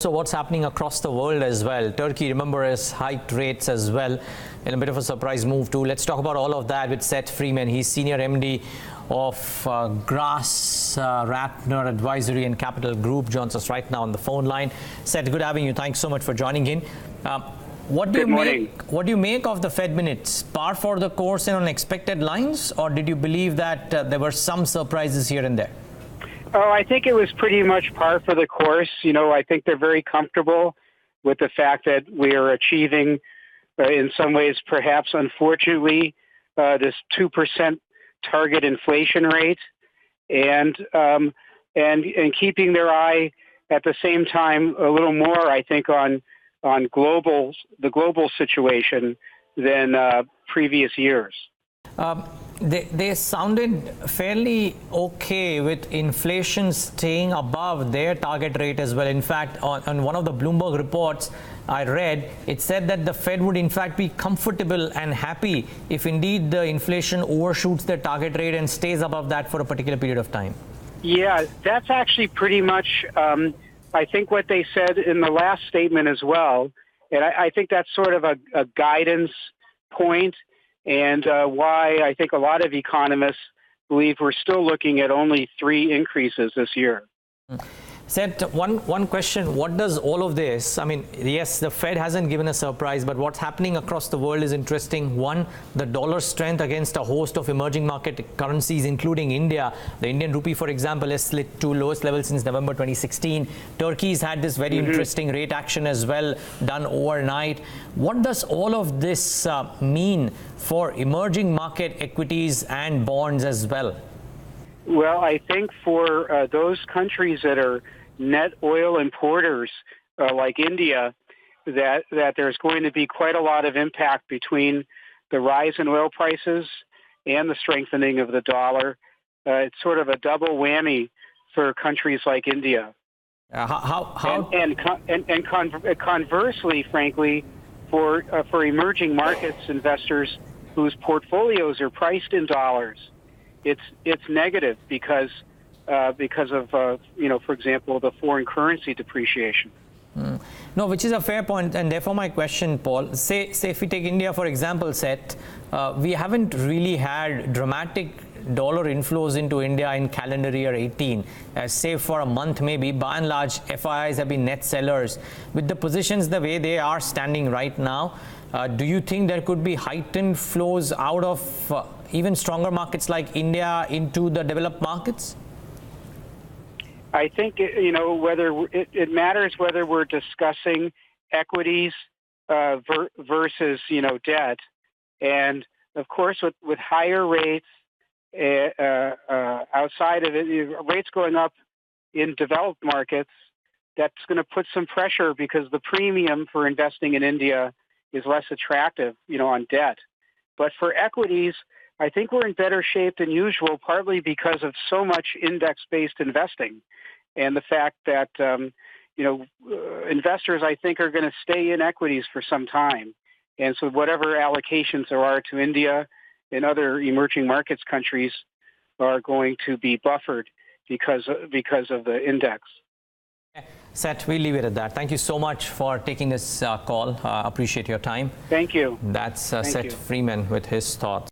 So what's happening across the world as well? Turkey, remember, has hiked rates as well in a bit of a surprise move too. Let's talk about all of that with Seth Freeman. He's Senior MD of GlassRatner Advisory and Capital Group. Joins us right now on the phone line. Seth, good having you. Thanks so much for joining in. What do you make of the Fed minutes? Par for the course and on expected lines, or did you believe that there were some surprises here and there? Oh, I think it was pretty much par for the course. You know, I think they're very comfortable with the fact that we are achieving, in some ways, perhaps unfortunately, this 2% target inflation rate, and keeping their eye at the same time a little more, I think, on the global situation than previous years. They sounded fairly okay with inflation staying above their target rate as well. In fact, on one of the Bloomberg reports I read, it said that the Fed would in fact be comfortable and happy if indeed the inflation overshoots their target rate and stays above that for a particular period of time. Yeah, that's actually pretty much, I think, what they said in the last statement as well. And I think that's sort of a guidance point. And why I think a lot of economists believe we're still looking at only 3 increases this year. Seth, one question, what does all of this, I mean, yes, the Fed hasn't given a surprise, but what's happening across the world is interesting. One, the dollar strength against a host of emerging market currencies, including India. The Indian rupee, for example, has slid to lowest level since November 2016. Turkey's had this very interesting rate action as well, done overnight. What does all of this mean for emerging market equities and bonds as well? Well, I think for those countries that are net oil importers like India, that there's going to be quite a lot of impact between the rise in oil prices and the strengthening of the dollar. It's sort of a double whammy for countries like India. Conversely, frankly, for emerging markets investors whose portfolios are priced in dollars, it's negative because of for example, the foreign currency depreciation. No, which is a fair point, and therefore my question, Paul, say if we take India for example, Seth, we haven't really had dramatic dollar inflows into India in calendar year 18, save for a month maybe. By and large, FIIs have been net sellers. With the positions the way they are standing right now, do you think there could be heightened flows out of even stronger markets like India into the developed markets? I think whether it matters whether we're discussing equities versus debt, and of course with higher rates outside of it, rates going up in developed markets, that's going to put some pressure because the premium for investing in India is less attractive, on debt. But for equities, I think we're in better shape than usual, partly because of so much index-based investing and the fact that, investors, I think, are going to stay in equities for some time. And so whatever allocations there are to India and other emerging markets countries are going to be buffered because of the index. Seth, we'll leave it at that. Thank you so much for taking this call. Appreciate your time. Thank you. That's Seth Freeman with his thoughts.